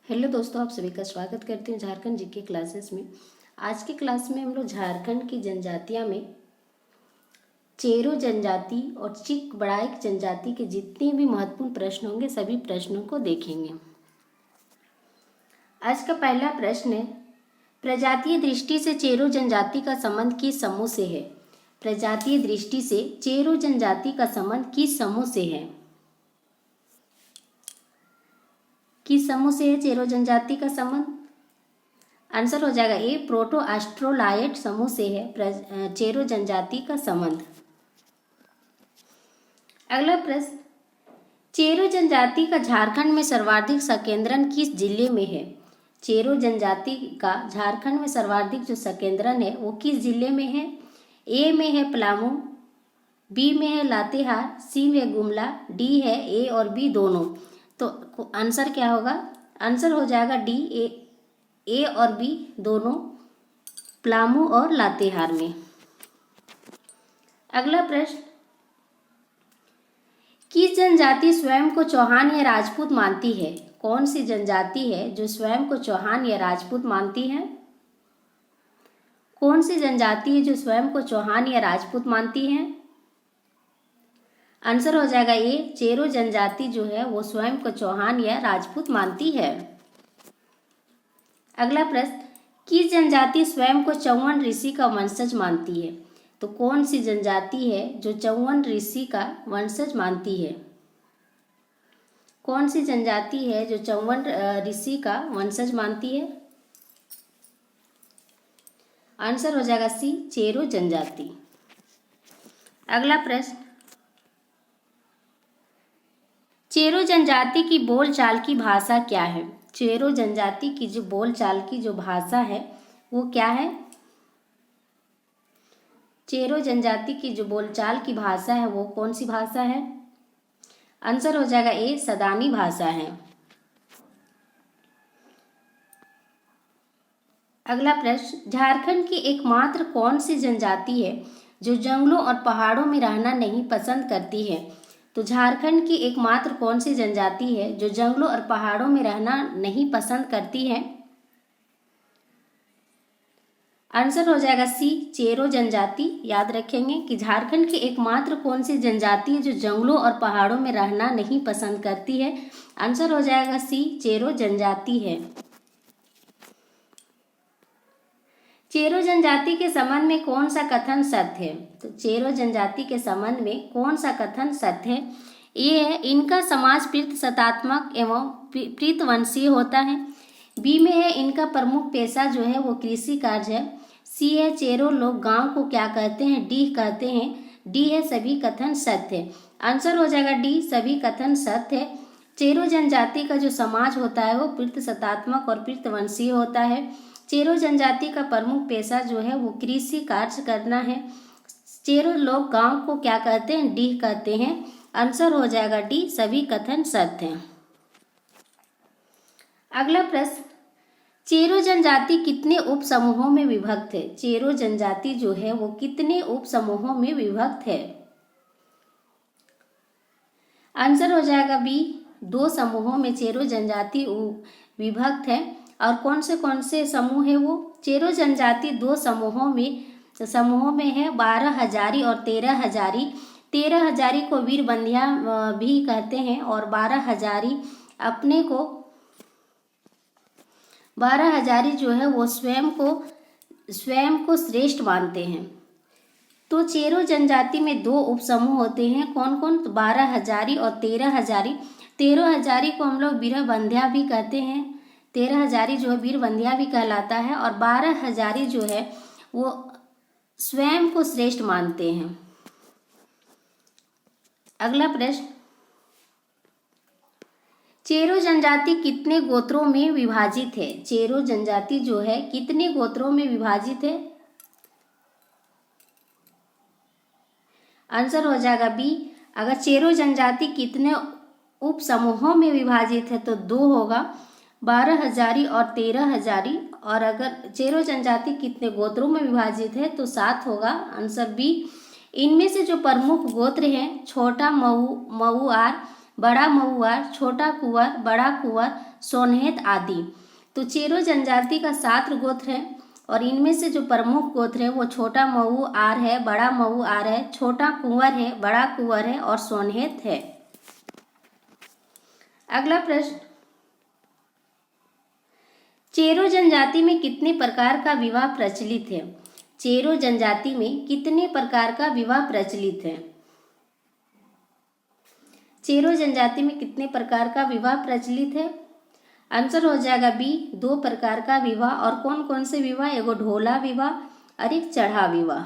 Hello दोस्तों, आप सभी का स्वागत करती हूँ झारखंड जीके क्लासेस में। आज की क्लास में हम लोग झारखंड की जनजातियाँ में चेरो जनजाति और चिक बड़ाइक जनजाति के जितने भी महत्वपूर्ण प्रश्न होंगे सभी प्रश्नों को देखेंगे। आज का पहला प्रश्न है, प्रजातीय दृष्टि से चेरो जनजाति का संबंध किस समूह से है? प्रजातीय दृष्टि से चेरो जनजाति का संबंध किस समूह से है? किस समूह से है चेरो जनजाति का संबंध? आंसर हो जाएगा ए, प्रोटो एस्ट्रोलाइट समूह से है चेरो जनजाति का संबंध। अगला प्रश्न, चेरो जनजाति का झारखंड में सर्वाधिक संकेंद्रण किस जिले में है? चेरो जनजाति का झारखंड में सर्वाधिक जो संकेंद्रण है वो किस जिले में है? ए में है पलामू, बी में है लातेहार, सी में गुमला, डी है ए और बी दोनों। तो आंसर क्या होगा? आंसर हो जाएगा डी, ए और बी दोनों, पलामू और लातेहार में। अगला प्रश्न, किस जनजाति स्वयं को चौहान या राजपूत मानती है? कौन सी जनजाति है जो स्वयं को चौहान या राजपूत मानती है? कौन सी जनजाति है जो स्वयं को चौहान या राजपूत मानती है? आंसर हो जाएगा ए, चेरो जनजाति जो है वो स्वयं को चौहान या राजपूत मानती है। अगला प्रश्न, किस जनजाति स्वयं को चौवन ऋषि का वंशज मानती है? तो कौन सी जनजाति है जो चौवन ऋषि का वंशज मानती है? कौन सी जनजाति है जो चौवन ऋषि का वंशज मानती है? आंसर हो जाएगा सी, चेरो जनजाति। अगला प्रश्न, चेरो जनजाति की बोलचाल की भाषा क्या है? चेरो जनजाति की जो बोलचाल की जो भाषा है वो क्या है? चेरो जनजाति की जो बोलचाल की भाषा है वो कौन सी भाषा है? आंसर हो जाएगा ए, सदानी भाषा है। अगला प्रश्न, झारखंड की एकमात्र कौन सी जनजाति है जो जंगलों और पहाड़ों में रहना नहीं पसंद करती है? तो झारखंड की एकमात्र कौन सी जनजाति है जो जंगलों और पहाड़ों में रहना नहीं पसंद करती है? आंसर हो जाएगा सी, चेरो जनजाति। याद रखेंगे कि झारखंड की एकमात्र कौन सी जनजाति है जो जंगलों और पहाड़ों में रहना नहीं पसंद करती है? आंसर हो जाएगा सी, चेरो जनजाति है। चेरो जनजाति के संबंध में कौन सा कथन सत्य है? तो चेरो जनजाति के संबंध में कौन सा कथन सत्य है? ये है, इनका समाज प्रीतसत्तात्मक एवं प्रीतवंशीय होता है। बी में है, इनका प्रमुख पेशा जो है वो कृषि कार्य है। सी है, चेरो लोग गांव को क्या कहते हैं? डी कहते हैं। डी है, सभी कथन सत्य है। आंसर हो जाएगा डी, सभी कथन सत्य है। चेरो जनजाति का जो समाज होता है वो प्रीतसत्तात्मक और प्रीतवंशीय होता है। चेरो जनजाति का प्रमुख पेशा जो है वो कृषि कार्य करना है। चेरो लोग गांव को क्या कहते हैं? डी कहते हैं। आंसर हो जाएगा डी, सभी कथन सत्य हैं। अगला प्रश्न, चेरो जनजाति कितने उप समूहों में विभक्त है? चेरो जनजाति जो है वो कितने उप समूहों में विभक्त है? आंसर हो जाएगा बी, 2 समूहों में चेरो जनजाति विभक्त है। और कौन से समूह है वो? चेरो जनजाति 2 समूहों में है, 12 हजारी और 13 हजारी। 13 हजारी को वीर बंधिया भी कहते हैं और 12 हजारी अपने को 12 हजारी जो है वो स्वयं को श्रेष्ठ मानते हैं। तो चेरो जनजाति में 2 उपसमूह होते हैं, कौन कौन? तो 12 हजारी और 13 हजारी। 13 हजारी को हम लोग वीर बंधिया भी कहते हैं। 13 हजारी जो है वीर बंधिया भी कहलाता है और 12 हजारी जो है वो स्वयं को श्रेष्ठ मानते हैं। अगला प्रश्न, चेरो जनजाति कितने गोत्रों में विभाजित है? चेरो जनजाति जो है कितने गोत्रों में विभाजित है? आंसर हो जाएगा बी, अगर चेरो जनजाति कितने उप समूहों में विभाजित है तो 2 होगा, 12 हजारी और 13 हजारी। और अगर चेरो जनजाति कितने गोत्रों में विभाजित है तो 7 होगा। Answer B. इनमें से जो प्रमुख गोत्र हैं, छोटा मऊआर, बड़ा मऊआर, छोटा कुंवर, बड़ा कुंवर, सोनहेत आदि। तो चेरो जनजाति का 7 गोत्र है और इनमें से जो प्रमुख गोत्र है वो छोटा महू आर है, बड़ा महू आर है, छोटा कुंवर है, बड़ा कुंवर है और सोनहेत है। अगला प्रश्न, चेरो जनजाति में कितने प्रकार का विवाह प्रचलित है? चेरो जनजाति में कितने प्रकार का विवाह प्रचलित है? चेरो जनजाति में कितने प्रकार का विवाह प्रचलित है? आंसर हो जाएगा बी, 2 प्रकार का विवाह। और कौन कौन से विवाह? एगो ढोला विवाह और एक चढ़ा विवाह।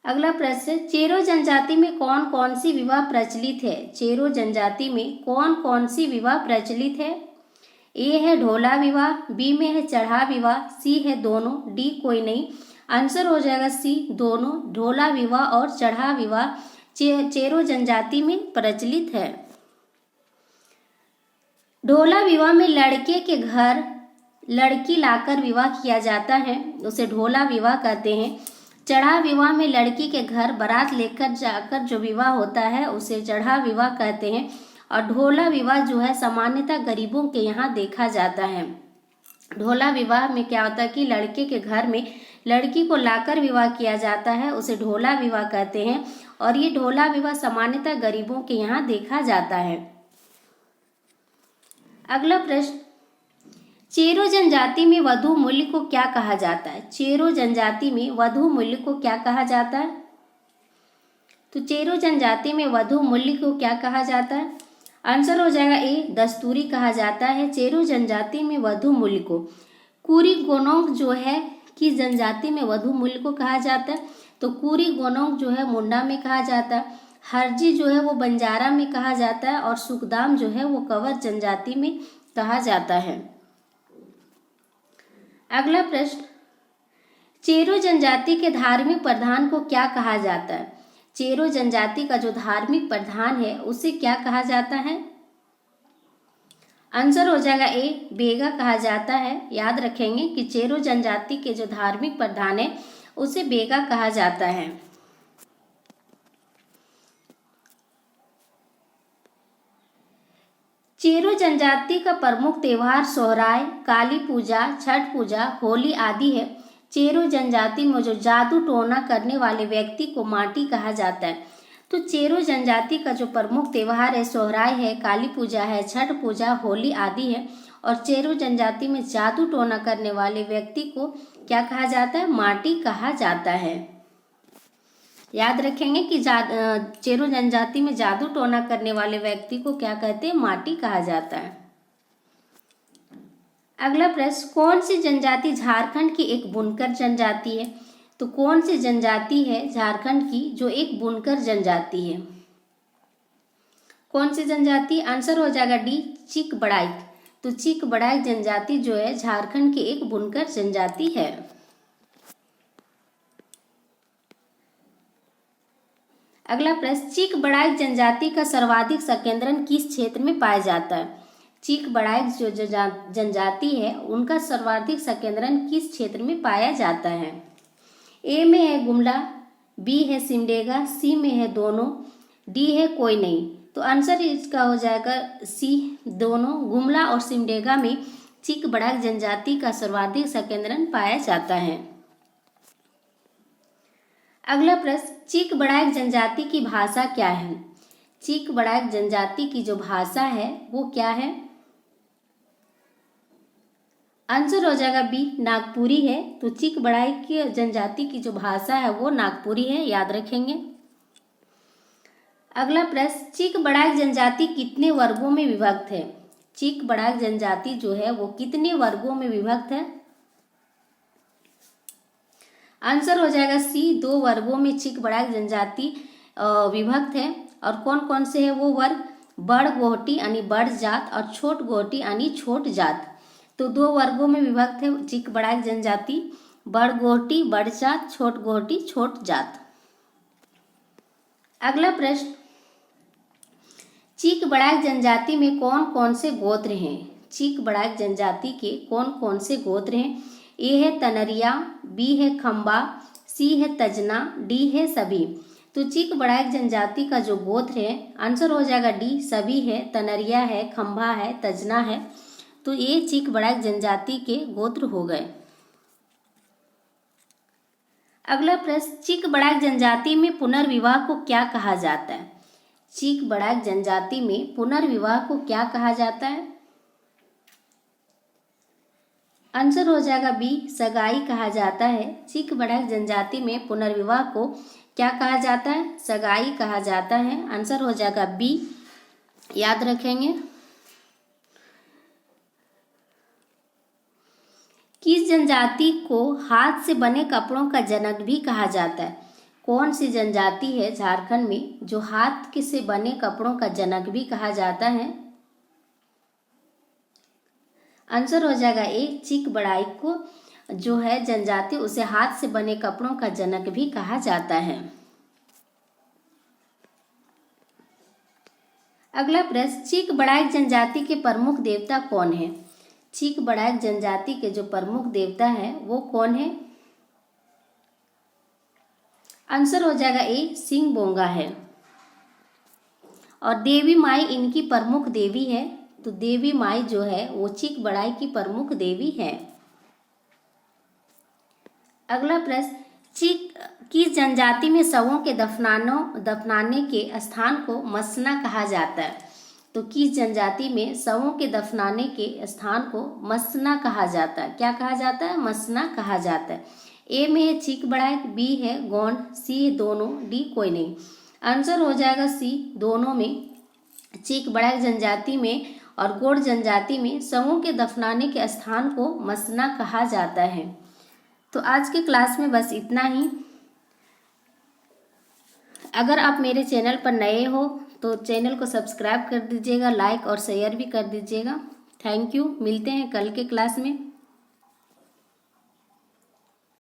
अगला प्रश्न, चेरो जनजाति में कौन कौन सी विवाह प्रचलित है? चेरो जनजाति में कौन कौन सी विवाह प्रचलित है? ए है ढोला विवाह, बी में है चढ़ा विवाह, सी है दोनों, डी कोई नहीं। आंसर हो जाएगा सी, दोनों। ढोला विवाह और चढ़ा विवाह चेरो जनजाति में प्रचलित है। ढोला विवाह में लड़के के घर लड़की लाकर विवाह किया जाता है, उसे ढोला विवाह कहते हैं। चढ़ा विवाह में लड़की के घर बारात लेकर जाकर जो विवाह होता है उसे चढ़ा विवाह कहते हैं। और ढोला विवाह जो है सामान्यतः गरीबों के यहाँ देखा जाता है। ढोला विवाह में क्या होता है कि लड़के के घर में लड़की को लाकर विवाह किया जाता है, उसे ढोला विवाह कहते हैं। और ये ढोला विवाह सामान्यतः गरीबों के यहाँ देखा जाता है। अगला प्रश्न, चेरो जनजाति में वधू मूल्य को क्या कहा जाता है? चेरो जनजाति में वधू मूल्य को क्या कहा जाता है? तो चेरो जनजाति में वधू मूल्य को क्या कहा जाता है? आंसर हो जाएगा ए, दस्तूरी कहा जाता है। चेरो जनजाति में वधू मूल्य को कुरी गोनोंग जो है कि जनजाति में वधू मूल्य को कहा जाता है। तो कुरी गोनोंग जो है मुंडा में कहा जाता है, हरजी जो है वो बंजारा में कहा जाता है और सुखदाम जो है वो कंवर जनजाति में कहा जाता है। अगला प्रश्न, चेरो जनजाति के धार्मिक प्रधान को क्या कहा जाता है? चेरो जनजाति का जो धार्मिक प्रधान है उसे क्या कहा जाता है? आंसर हो जाएगा ए, बेगा कहा जाता है। याद रखेंगे कि चेरो जनजाति के जो धार्मिक प्रधान है उसे बेगा कहा जाता है। चेरो जनजाति का प्रमुख त्योहार सोहराय, काली पूजा, छठ पूजा, होली आदि है। चेरो जनजाति में जो जादू टोना करने वाले व्यक्ति को माटी कहा जाता है। तो चेरो जनजाति का जो प्रमुख त्योहार है सोहराय है, काली पूजा है, छठ पूजा, होली आदि है। और चेरो जनजाति में जादू टोना करने वाले व्यक्ति को क्या कहा जाता है? माटी कहा जाता है। याद रखेंगे कि चेरो जनजाति में जादू टोना करने वाले व्यक्ति को क्या कहते हैं? माटी कहा जाता है। अगला प्रश्न, कौन सी जनजाति झारखंड की एक बुनकर जनजाति है? तो कौन सी जनजाति है झारखंड की जो एक बुनकर जनजाति है? कौन सी जनजाति? आंसर हो जाएगा डी, चिक बड़ाइक। तो चिक बड़ाइक जनजाति जो है झारखंड की एक बुनकर जनजाति है। अगला प्रश्न, चिक बड़ाइक जनजाति का सर्वाधिक संकेंद्रण किस क्षेत्र में पाया जाता है? चिक बड़ाइक जो जनजाति है उनका सर्वाधिक संकेंद्रण किस क्षेत्र में पाया जाता है? ए में है गुमला, बी है सिमडेगा, सी में है दोनों, डी है कोई नहीं। तो आंसर इसका हो जाएगा सी, दोनों। गुमला और सिमडेगा में चिक बड़ाइक जनजाति का सर्वाधिक संकेंद्रण पाया जाता है। अगला प्रश्न, चिक बड़ाइक जनजाति की भाषा क्या है? चिक बड़ाइक जनजाति की जो भाषा है वो क्या है? आंसर हो जाएगा बी, नागपुरी है। तो चिक बड़ाइक की जनजाति की जो भाषा है वो नागपुरी है, याद रखेंगे। अगला प्रश्न, चिक बड़ाइक जनजाति कितने वर्गों में विभक्त है? चिक बड़ाइक जनजाति जो है वो कितने वर्गों में विभक्त है? आंसर हो जाएगा सी, 2 वर्गों में चिक बड़ाइक जनजाति विभक्त है। और कौन कौन से है वो वर्ग? बड़ गोहटी यानी बड़ जात और छोट गोहटी यानी छोट जात। तो 2 वर्गों में विभक्त है चिक बड़ाइक जनजाति, बड़ गोहटी बड़ जात, छोट गोहटी छोट जात। अगला प्रश्न, चिक बड़ाइक जनजाति में कौन कौन से गोत्र हैं? चिक बड़ाइक जनजाति के कौन कौन से गोत्र हैं? ए है तनरिया, बी है खंबा, सी है तजना, डी है सभी। तो चीक बड़ाइक जनजाति का जो गोत्र है, आंसर हो जाएगा डी सभी है, तनरिया है, खंभा है, तजना है। तो ये चीक बड़ाइक जनजाति के गोत्र हो गए। अगला प्रश्न, चीक बड़ाइक जनजाति में पुनर्विवाह को क्या कहा जाता है? चीक बड़ाइक जनजाति में पुनर्विवाह को क्या कहा जाता है? आंसर हो जाएगा बी सगाई कहा जाता है। चीक बड़ाइक जनजाति में पुनर्विवाह को क्या कहा जाता है? सगाई कहा जाता है। आंसर हो जाएगा बी, याद रखेंगे। किस जनजाति को हाथ से बने कपड़ों का जनक भी कहा जाता है? कौन सी जनजाति है झारखंड में जो हाथ से बने कपड़ों का जनक भी कहा जाता है? आंसर हो जाएगा ए चीक बड़ाइक को जो है जनजाति, उसे हाथ से बने कपड़ों का जनक भी कहा जाता है। अगला प्रश्न, चीक बड़ाइक जनजाति के प्रमुख देवता कौन है? चीक बड़ाइक जनजाति के जो प्रमुख देवता है वो कौन है? आंसर हो जाएगा ए सिंह बोंगा है। और देवी माई इनकी प्रमुख देवी है। तो देवी माई जो है वो चीक बड़ाइक की प्रमुख देवी है। अगला प्रश्न, चीक किस जनजाति में शवों के दफनाने के स्थान को मसना कहा जाता है? तो किस जनजाति में शवों के दफनाने के स्थान को मसना कहा जाता है? क्या कहा जाता है? मसना कहा जाता है। ए में है चीक बड़ाइक, बी है गोंड, सी है दोनों, डी कोई नहीं। आंसर हो जाएगा सी दोनों में। चीक बड़ाइक जनजाति में और गोंड जनजाति में शवों के दफनाने के स्थान को मसना कहा जाता है। तो आज के क्लास में बस इतना ही। अगर आप मेरे चैनल पर नए हो तो चैनल को सब्सक्राइब कर दीजिएगा, लाइक और शेयर भी कर दीजिएगा। Thank you. मिलते हैं कल के क्लास में।